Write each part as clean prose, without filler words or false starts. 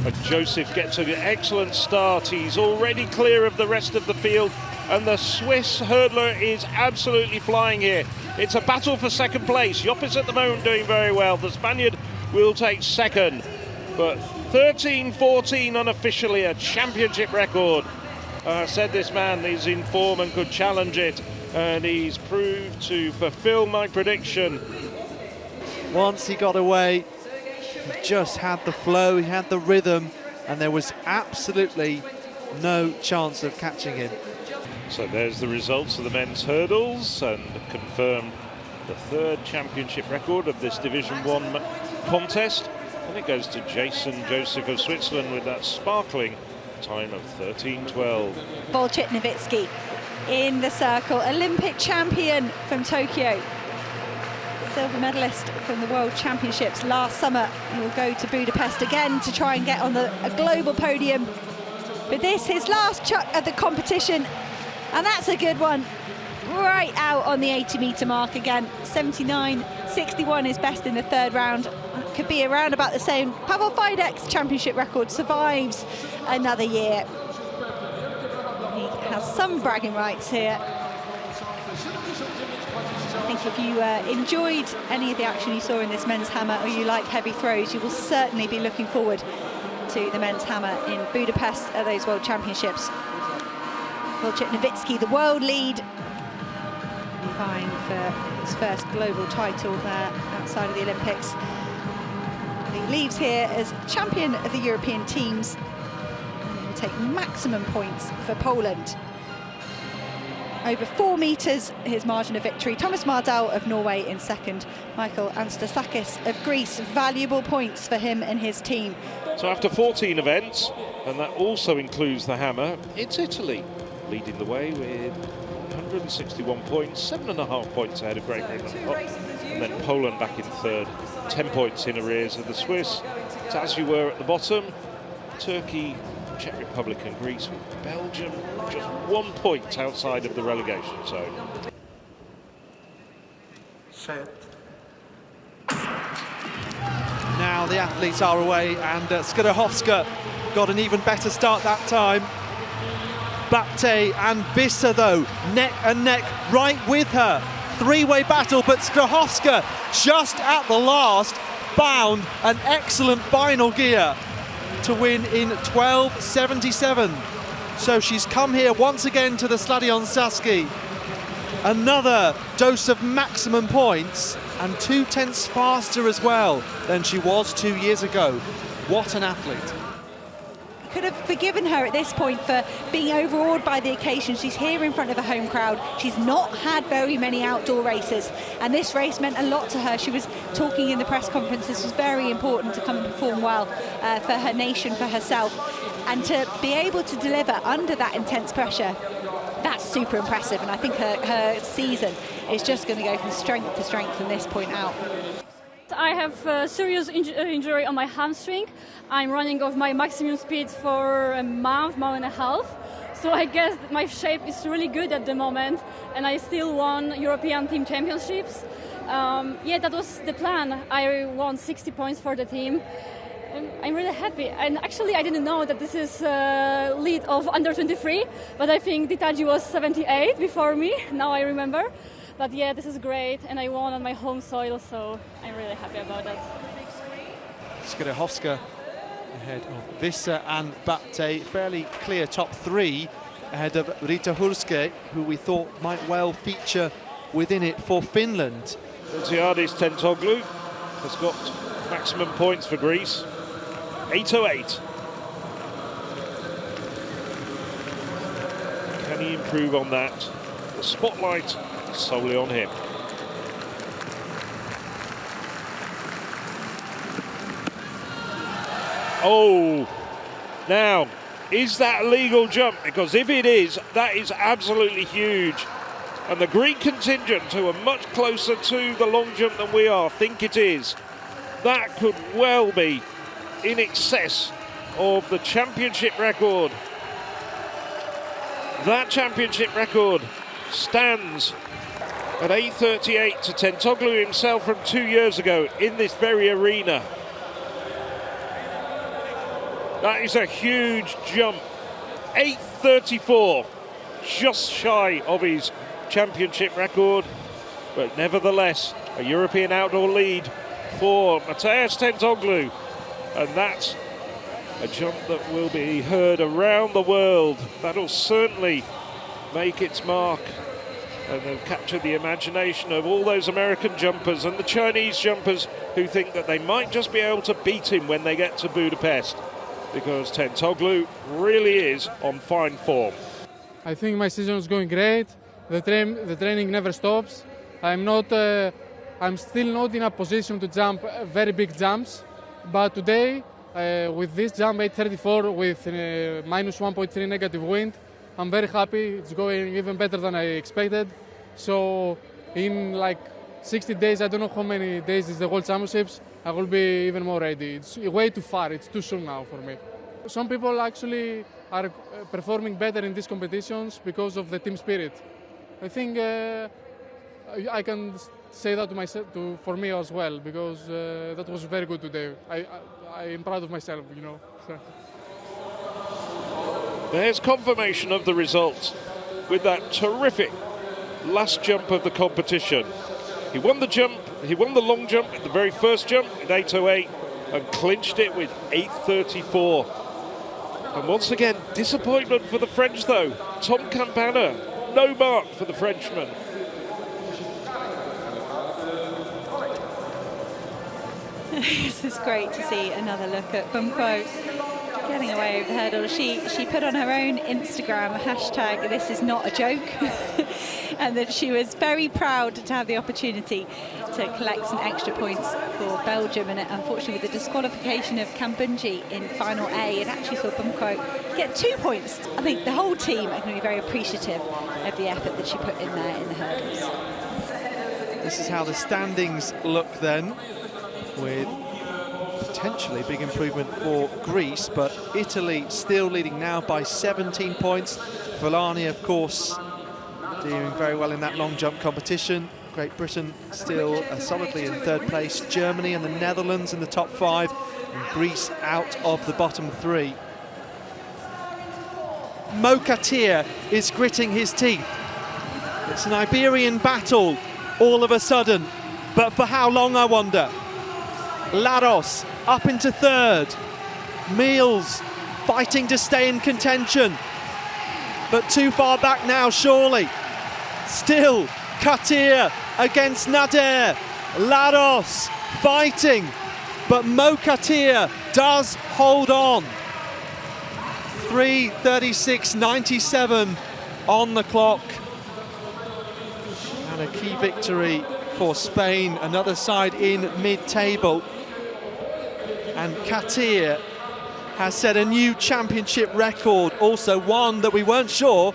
But Joseph gets an excellent start. He's already clear of the rest of the field, and the Swiss hurdler is absolutely flying here. It's a battle for second place. Joppis at the moment doing very well. The Spaniard will take second, but 13:14 unofficially, a championship record. I said this man is in form and could challenge it, and he's proved to fulfill my prediction. Once he got away, he just had the flow, he had the rhythm, and there was absolutely no chance of catching him. So there's the results of the men's hurdles, and confirmed the third championship record of this Division 1 contest. And it goes to Jason Joseph of Switzerland with that sparkling time of 13:12. Wojciech Nowitzki in the circle, Olympic champion from Tokyo. Silver medalist from the World Championships last summer. He will go to Budapest again to try and get on a global podium. But this, his last chuck of the competition, and that's a good one. Right out on the 80-metre mark again. 79.61 is best in the third round. Could be around about the same. Pavel Fidek's championship record survives another year. He has some bragging rights here. I think if you enjoyed any of the action you saw in this men's hammer, or you like heavy throws, you will certainly be looking forward to the men's hammer in Budapest at those World Championships. Wojciech Nowitzki, the world lead, vying for his first global title there outside of the Olympics. He leaves here as champion of the European teams and will take maximum points for Poland. Over 4 metres, his margin of victory. Thomas Mardal of Norway in second. Michael Anastasakis of Greece. Valuable points for him and his team. So after 14 events, and that also includes the hammer, it's Italy leading the way with 161 points, 7.5 points ahead of Great Britain. And then Poland back in third, 10 points in arrears of the Swiss. It's as you were at the bottom. Turkey, Czech Republic and Greece, with Belgium just 1 point outside of the relegation zone. Set. Now the athletes are away, and Skrzydłowska got an even better start that time. Bapte and Visser, though, neck and neck, right with her. Three-way battle, but Skrzydłowska just at the last found an excellent final gear to win in 12.77. So she's come here once again to the Stadion Saski. Another dose of maximum points, and 2/10 faster as well than she was 2 years ago. What an athlete. Could have forgiven her at this point for being overawed by the occasion. She's here in front of a home crowd. She's not had very many outdoor races, and this race meant a lot to her. She was talking in the press conference. This was very important to come and perform well for her nation, for herself, and to be able to deliver under that intense pressure. That's super impressive, and I think her season is just going to go from strength to strength from this point out. I have a serious injury on my hamstring. I'm running off my maximum speed for a month and a half. So I guess my shape is really good at the moment, and I still won European Team Championships. Yeah, that was the plan. I won 60 points for the team. I'm really happy. And actually, I didn't know that this is lead of under 23, but I think Ditaji was 78 before me. Now I remember. But yeah, this is great, and I won on my home soil, so I'm really happy about that. Skrzydłowska ahead of Visser and Bapte. Fairly clear top three ahead of Rita Hurske, who we thought might well feature within it for Finland. Tiadis Tentoglu has got maximum points for Greece. 808. Can he improve on that? The spotlight solely on him. Oh, now, is that a legal jump? Because if it is, that is absolutely huge. And the Greek contingent, who are much closer to the long jump than we are, think it is. That could well be in excess of the championship record. That championship record stands At 8.38 to Tentoglu himself from 2 years ago in this very arena. That is a huge jump. 8.34, just shy of his championship record, but nevertheless a European outdoor lead for Mateusz Tentoglu, and that's a jump that will be heard around the world. That'll certainly make its mark, and they've captured the imagination of all those American jumpers and the Chinese jumpers who think that they might just be able to beat him when they get to Budapest, because Tentoglu really is on fine form. I think my season is going great. The training never stops. I'm still not in a position to jump very big jumps, but today with this jump 8.34 with minus 1.3 negative wind, I'm very happy. It's going even better than I expected. So in like 60 days, I don't know how many days is the World Championships, I will be even more ready. It's way too far. It's too soon now for me. Some people actually are performing better in these competitions because of the team spirit. I think I can say that to myself, for me as well, because that was very good today. I am proud of myself, you know. There's confirmation of the results with that terrific last jump of the competition. He won the jump, he won the long jump, the very first jump with 8.08 and clinched it with 8.34. And once again, disappointment for the French though. Tom Campana, no mark for the Frenchman. This is great to see another look at Bumquo getting away over the hurdle. She put on her own Instagram hashtag "this is not a joke," and that she was very proud to have the opportunity to collect some extra points for Belgium. And unfortunately, with the disqualification of Kambunji in final A, it actually saw Bumquo get 2 points. I think the whole team are going to be very appreciative of the effort that she put in there in the hurdles. This is how the standings look then, with potentially big improvement for Greece, but Italy still leading now by 17 points. Fulani, of course, doing very well in that long jump competition. Great Britain still solidly in third place. Germany and the Netherlands in the top 5, and Greece out of the bottom 3. Mo Katir is gritting his teeth. It's an Iberian battle all of a sudden, but for how long, I wonder? Laros up into third. Meals fighting to stay in contention, but too far back now, surely. Still Katir against Nader. Laros fighting, but Mo Katir does hold on. 3:36.97 on the clock. And a key victory for Spain, another side in mid-table. And Katir has set a new championship record, also one that we weren't sure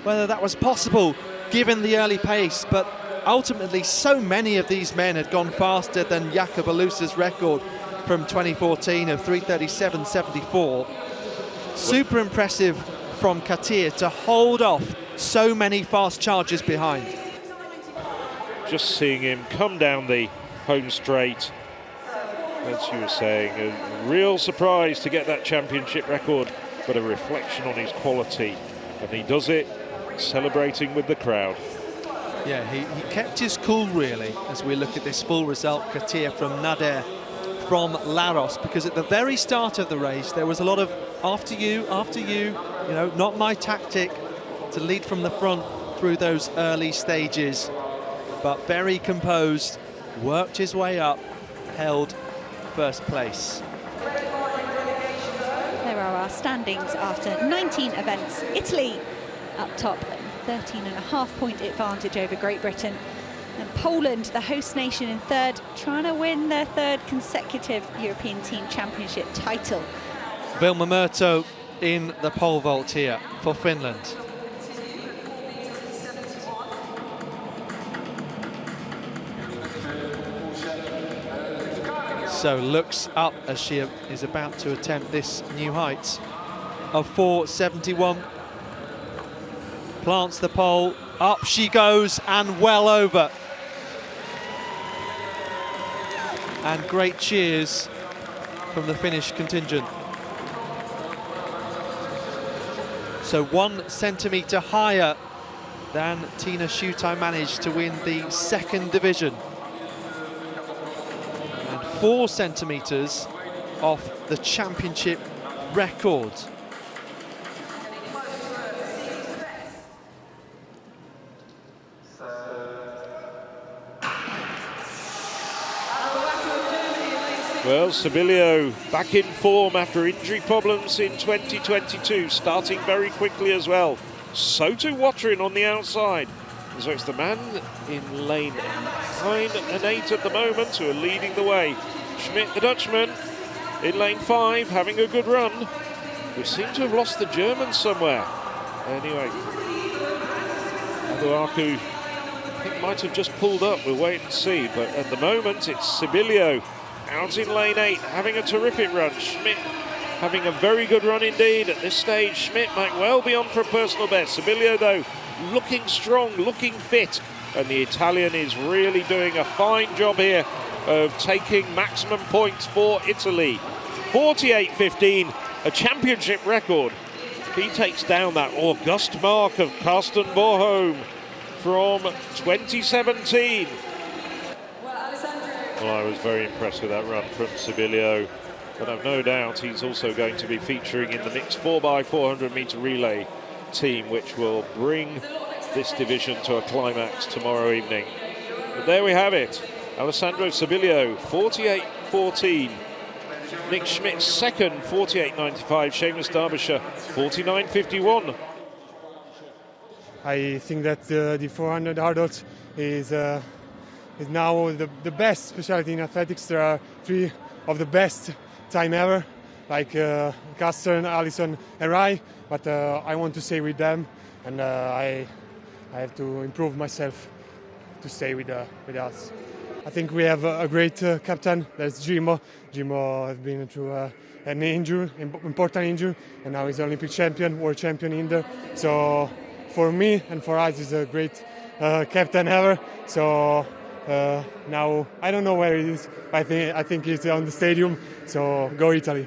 whether that was possible given the early pace, but ultimately so many of these men had gone faster than Jakob Alusa's record from 2014 of 3:37.74. Super impressive from Katir to hold off so many fast charges behind. Just seeing him come down the home straight, as you were saying, a real surprise to get that championship record, but a reflection on his quality. And he does it celebrating with the crowd. Yeah, he kept his cool really as we look at this full result. Katir from Nader from Laros, because at the very start of the race there was a lot of after you, you know, not my tactic to lead from the front through those early stages, but very composed, worked his way up, held first place. There are our standings after 19 events. Italy up top, 13.5 point advantage over Great Britain. And Poland, the host nation, in third, trying to win their third consecutive European Team Championship title. Vilma Murto in the pole vault here for Finland. So looks up as she is about to attempt this new height of 4.71. plants the pole, up she goes and well over. And great cheers from the Finnish contingent. So 1 centimetre higher than Tina Schutai managed to win the second division. And 4 centimetres off the championship record. Well, Sibilio back in form after injury problems in 2022, starting very quickly as well. So too Watrin on the outside. So it's the man in lane 9 and 8 at the moment who are leading the way. Schmidt, the Dutchman, in lane 5, having a good run. We seem to have lost the German somewhere. Anyway, Abuaku, I think, might have just pulled up. We'll wait and see. But at the moment, it's Sibilio out in lane 8, having a terrific run. Schmidt having a very good run indeed. At this stage, Schmidt might well be on for a personal best. Sibilio, though, looking strong, looking fit. And the Italian is really doing a fine job here of taking maximum points for Italy. 48.15, a championship record. He takes down that august mark of Karsten Bornholm from 2017. Well, I was very impressed with that run from Sibilio, but I've no doubt he's also going to be featuring in the mixed 4x400 metre relay team, which will bring this division to a climax tomorrow evening. But there we have it. Alessandro Sibilio, 48.14. Nick Schmidt second, 48.95. Seamus Derbyshire, 49.51. I think that the 400 hurdles is now the best specialty in athletics. There are 3 of the best time ever, like Carsten, Allison and Rai, but I want to stay with them, and I have to improve myself to stay with us. I think we have a great captain. There's Jimo. Jimo has been through an injury, important injury, and now he's Olympic champion, world champion in there. So for me and for us, he's a great captain ever. So now I don't know where he is. I think he's on the stadium. So go Italy.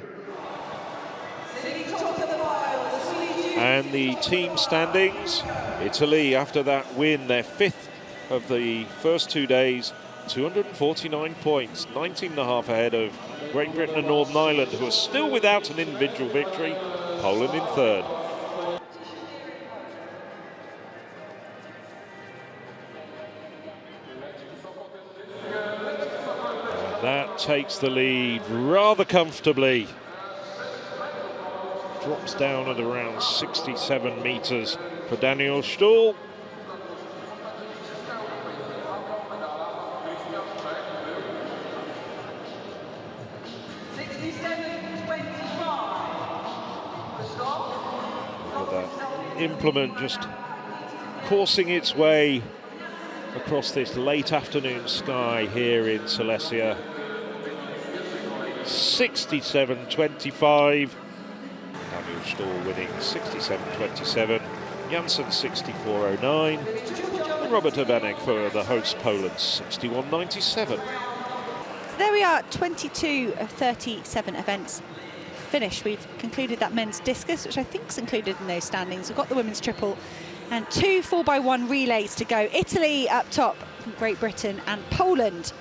And the team standings, Italy after that win, their 5th of the first 2 days, 249 points, 19.5 ahead of Great Britain and Northern Ireland, who are still without an individual victory. Poland in 3rd. And that takes the lead rather comfortably. Drops down at around 67 metres for Daniel Stuhl. Implement just coursing its way across this late afternoon sky here in Silesia. 67.25. Daniel Stuhl winning 67.27. Janssen 64.09. And Robert Urbanek for the host Poland 61.97. So there we are, 22 of 37 events finished. We've concluded that men's discus, which I think is included in those standings. We've got the women's triple and 2 4x1 relays to go. Italy up top from Great Britain and Poland.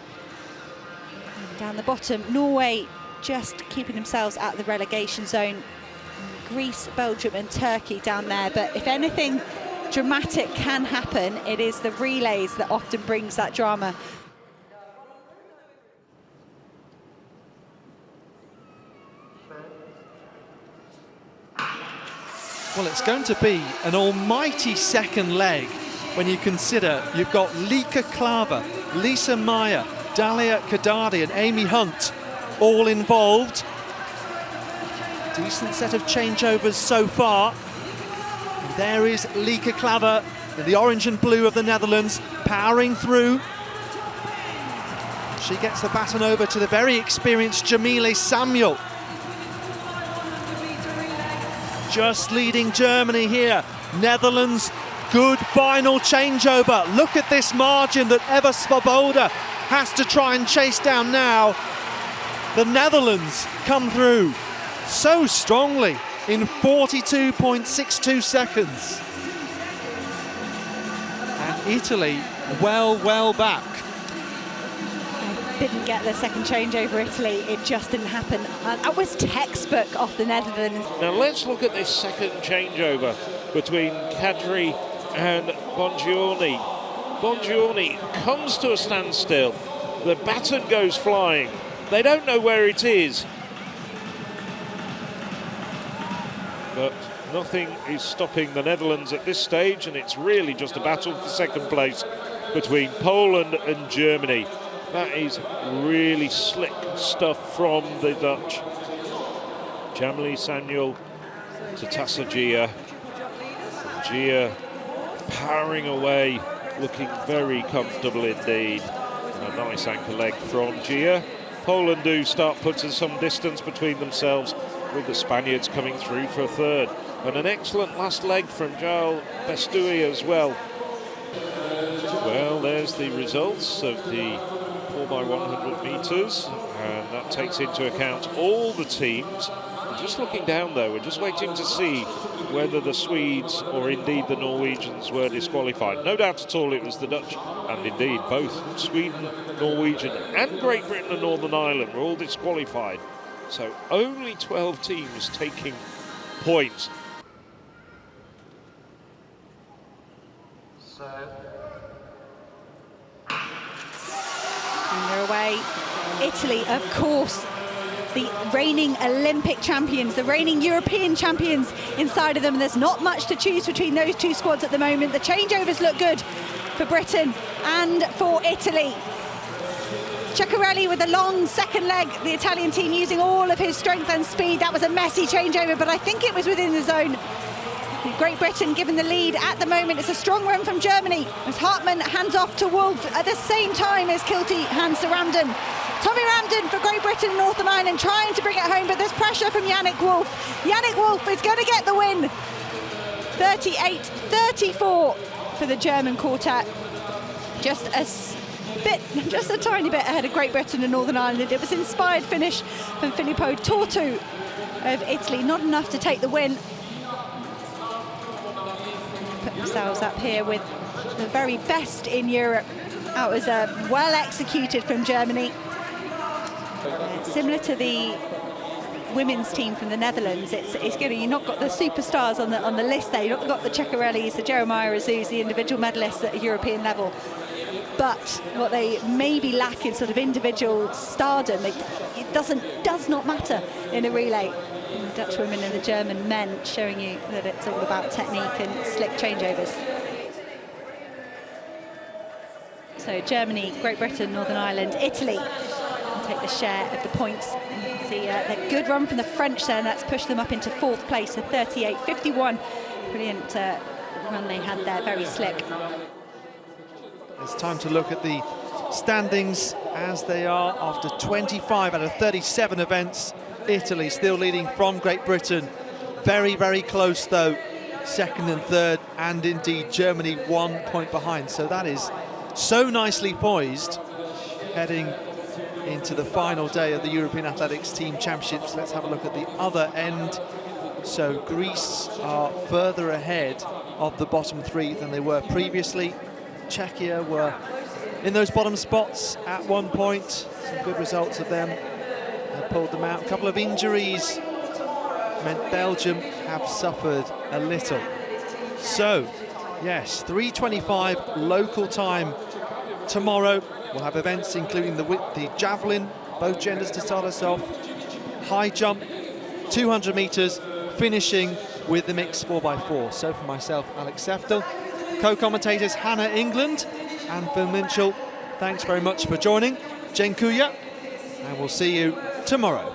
And down the bottom, Norway just keeping themselves out of the relegation zone. Greece, Belgium and Turkey down there. But if anything dramatic can happen, it is the relays that often brings that drama. Well, it's going to be an almighty second leg when you consider you've got Lika Klaver, Lisa Meyer, Dalia Kadadi and Amy Hunt all involved. Decent set of changeovers so far. And there is Lika Klaver in the orange and blue of the Netherlands, powering through. She gets the baton over to the very experienced Jamile Samuel. Just leading Germany here. Netherlands good final changeover. Look at this margin that Eva Svoboda has to try and chase down now. The Netherlands come through so strongly in 42.62 seconds. And Italy well back. Didn't get the second changeover, Italy. It just didn't happen. That was textbook off the Netherlands. Now let's look at this second changeover between Kadri and Bongiorni. Bongiorni comes to a standstill. The baton goes flying. They don't know where it is. But nothing is stopping the Netherlands at this stage, and it's really just a battle for second place between Poland and Germany. That is really slick stuff from the Dutch. Jamali Samuel to Tassa Gia. Gia powering away, looking very comfortable indeed. And a nice anchor leg from Gia. Poland do start putting some distance between themselves, with the Spaniards coming through for a third. And an excellent last leg from Joel Bestui as well. Well, there's the results of the 4x100 metres, and that takes into account all the teams. We're just looking down though, we're just waiting to see whether the Swedes or indeed the Norwegians were disqualified. No doubt at all it was the Dutch, and indeed both Sweden, Norwegian and Great Britain and Northern Ireland were all disqualified. So only 12 teams taking points. And they're away. Italy, of course, the reigning Olympic champions, the reigning European champions inside of them. There's not much to choose between those two squads at the moment. The changeovers look good for Britain and for Italy. Ceccarelli with a long second leg, the Italian team using all of his strength and speed. That was a messy changeover, but I think it was within the zone. Great Britain given the lead at the moment. It's a strong run from Germany as Hartmann hands off to Wolf at the same time as Kilty hands to Ramden. Tommy Ramden for Great Britain and Northern Ireland trying to bring it home, but there's pressure from Yannick Wolf. Yannick Wolf is going to get the win. 38-34 for the German quartet. Just a tiny bit ahead of Great Britain and Northern Ireland. It was an inspired finish from Filippo Tortu of Italy. Not enough to take the win. Put themselves up here with the very best in Europe. That was well executed from Germany. Similar to the women's team from the Netherlands, it's good. You've not got the superstars on the list there. You've not got the Ceccarellis, the Jeremiah Azouz, the individual medalists at a European level. But what they maybe lack in sort of individual stardom, it does not matter in a relay. The Dutch women and the German men showing you that it's all about technique and slick changeovers. So Germany, Great Britain, Northern Ireland, Italy will take the share of the points. And you can see the good run from the French there, and that's pushed them up into fourth place to 38-51. Brilliant run they had there, very slick. It's time to look at the standings as they are after 25 out of 37 events. Italy still leading from Great Britain. Very close though, second and third, and indeed Germany 1 point behind. So that is so nicely poised heading into the final day of the European Athletics Team Championships. Let's have a look at the other end. So Greece are further ahead of the bottom three than they were previously. Czechia were in those bottom spots at one point. Some good results of them. They pulled them out. A couple of injuries meant Belgium have suffered a little. So, yes, 3:25 local time tomorrow. We'll have events including the javelin, both genders to start us off, high jump, 200 metres, finishing with the mixed 4x4. So for myself, Alex Seftel, co-commentators Hannah England and Phil Minchell, thanks very much for joining. Dziękuję, and we'll see you tomorrow.